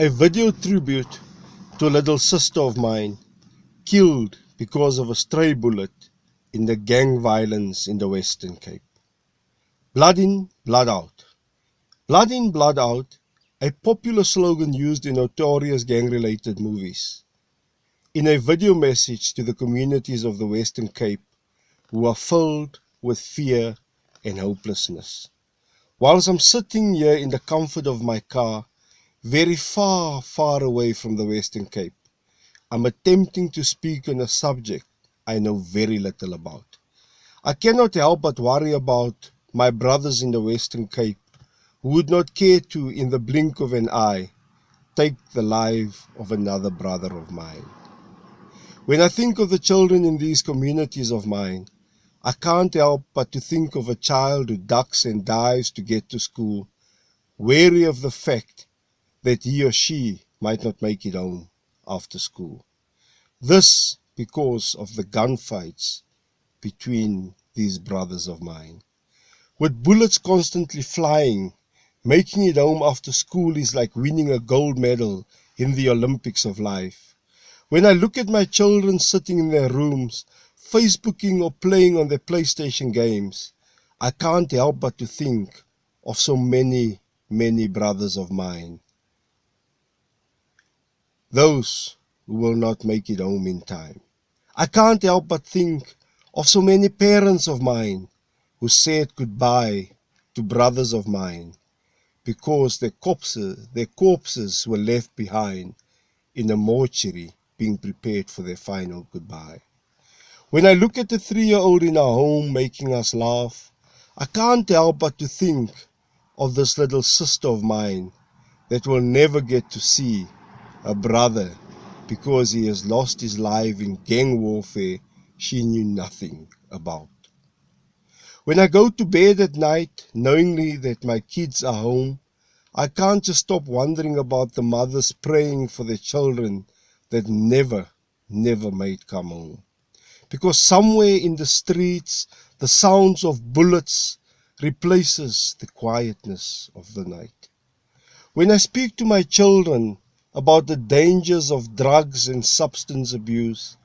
A video tribute to a little sister of mine killed because of a stray bullet in the gang violence in the Western Cape. Blood in, blood out. Blood in, blood out, a popular slogan used in notorious gang-related movies. In a video message to the communities of the Western Cape who are filled with fear and hopelessness. Whilst I'm sitting here in the comfort of my car, very far, far away from the Western Cape, I'm attempting to speak on a subject I know very little about. I cannot help but worry about my brothers in the Western Cape who would not care to, in the blink of an eye, take the life of another brother of mine. When I think of the children in these communities of mine, I can't help but to think of a child who ducks and dives to get to school, wary of the fact that he or she might not make it home after school. This because of the gunfights between these brothers of mine. With bullets constantly flying, making it home after school is like winning a gold medal in the Olympics of life. When I look at my children sitting in their rooms, Facebooking or playing on their PlayStation games, I can't help but to think of so many, many brothers of mine. Those who will not make it home in time. I can't help but think of so many parents of mine who said goodbye to brothers of mine because their corpses were left behind in a mortuary being prepared for their final goodbye. When I look at the 3-year-old in our home making us laugh, I can't help but to think of this little sister of mine that will never get to see a brother because he has lost his life in gang warfare she knew nothing about. When I go to bed at night, knowingly that my kids are home, I can't just stop wondering about the mothers praying for their children that never made come home. Because somewhere in the streets, the sounds of bullets replaces the quietness of the night. When I speak to my children about the dangers of drugs and substance abuse,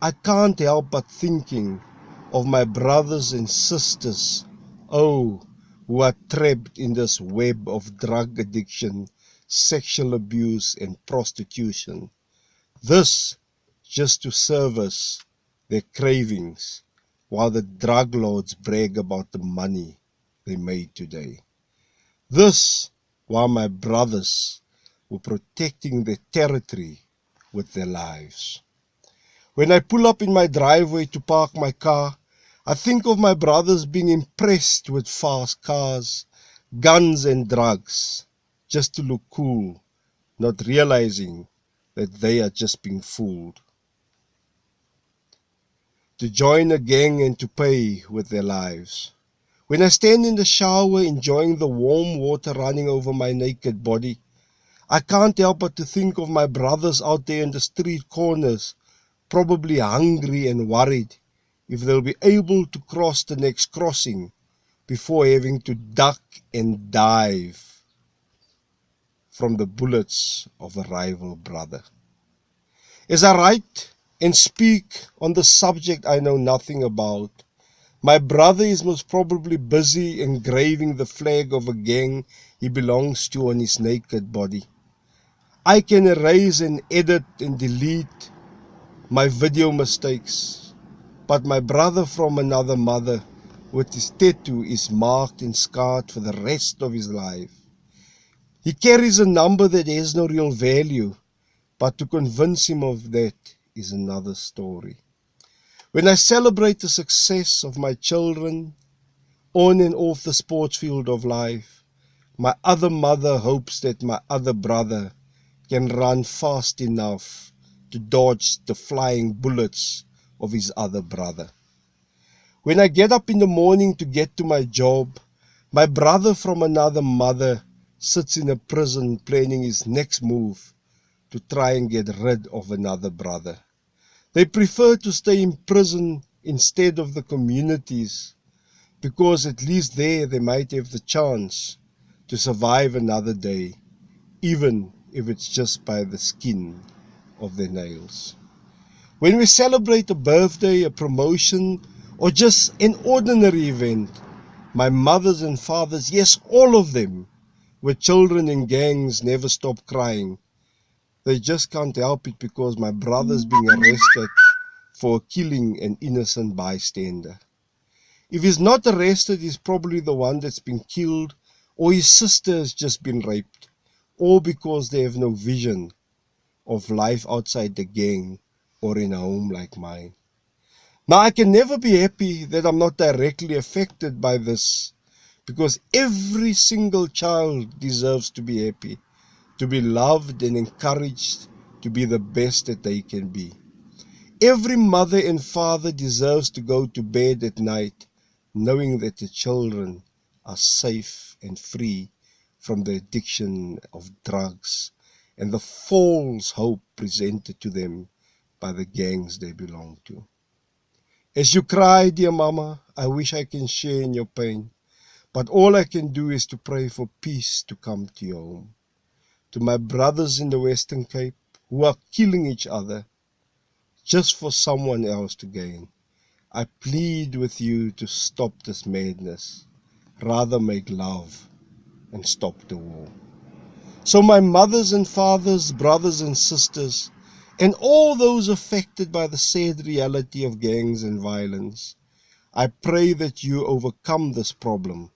I can't help but thinking of my brothers and sisters, who are trapped in this web of drug addiction, sexual abuse and prostitution. This just to service their cravings, while the drug lords brag about the money they made today. This while my brothers were protecting their territory with their lives. When I pull up in my driveway to park my car, I think of my brothers being impressed with fast cars, guns and drugs, just to look cool, not realizing that they are just being fooled. To join a gang and to pay with their lives. When I stand in the shower enjoying the warm water running over my naked body, I can't help but to think of my brothers out there in the street corners, probably hungry and worried if they'll be able to cross the next crossing before having to duck and dive from the bullets of a rival brother. As I write and speak on the subject I know nothing about, my brother is most probably busy engraving the flag of a gang he belongs to on his naked body. I can erase and edit and delete my video mistakes, but my brother from another mother with his tattoo is marked and scarred for the rest of his life. He carries a number that has no real value, but to convince him of that is another story. When I celebrate the success of my children on and off the sports field of life, my other mother hopes that my other brother can run fast enough to dodge the flying bullets of his other brother. When I get up in the morning to get to my job, my brother from another mother sits in a prison planning his next move to try and get rid of another brother. They prefer to stay in prison instead of the communities because at least there they might have the chance to survive another day, even if it's just by the skin of their nails. When we celebrate a birthday, a promotion, or just an ordinary event, my mothers and fathers, yes, all of them, with children in gangs, never stop crying. They just can't help it because my brother's being arrested for killing an innocent bystander. If he's not arrested, he's probably the one that's been killed, or his sister has just been raped, all because they have no vision of life outside the gang or in a home like mine. Now, I can never be happy that I'm not directly affected by this, because every single child deserves to be happy, to be loved and encouraged to be the best that they can be. Every mother and father deserves to go to bed at night knowing that the children are safe and free from the addiction of drugs and the false hope presented to them by the gangs they belong to. As you cry, dear mama, I wish I can share in your pain, but all I can do is to pray for peace to come to your home. To my brothers in the Western Cape who are killing each other just for someone else to gain, I plead with you to stop this madness. Rather make love and stop the war. So my mothers and fathers, brothers and sisters, and all those affected by the sad reality of gangs and violence, I pray that you overcome this problem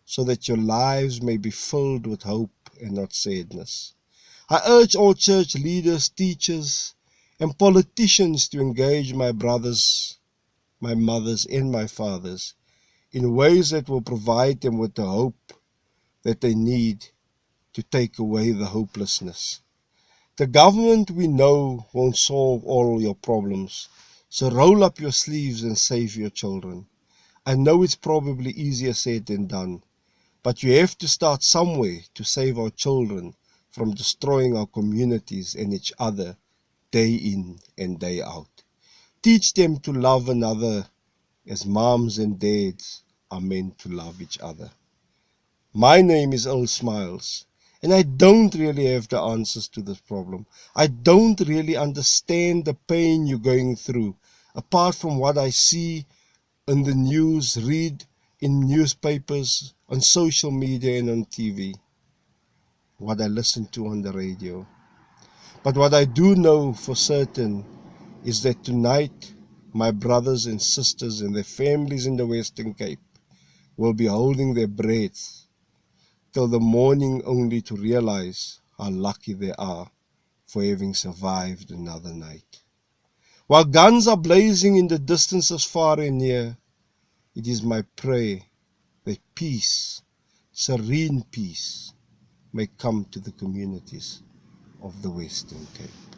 so that your lives may be filled with hope and not sadness. I urge all church leaders, teachers, and politicians to engage my brothers, my mothers, and my fathers in ways that will provide them with the hope that they need to take away the hopelessness. The government, we know, won't solve all your problems, so roll up your sleeves and save your children. I know it's probably easier said than done, but you have to start somewhere to save our children from destroying our communities and each other day in and day out. Teach them to love another as moms and dads are meant to love each other. My name is Earl Smiles, and I don't really have the answers to this problem. I don't really understand the pain you're going through, apart from what I see in the news, read in newspapers, on social media and on TV, what I listen to on the radio. But what I do know for certain is that tonight my brothers and sisters and their families in the Western Cape will be holding their breath till the morning, only to realize how lucky they are for having survived another night. While guns are blazing in the distances far and near, it is my prayer that peace, serene peace, may come to the communities of the Western Cape.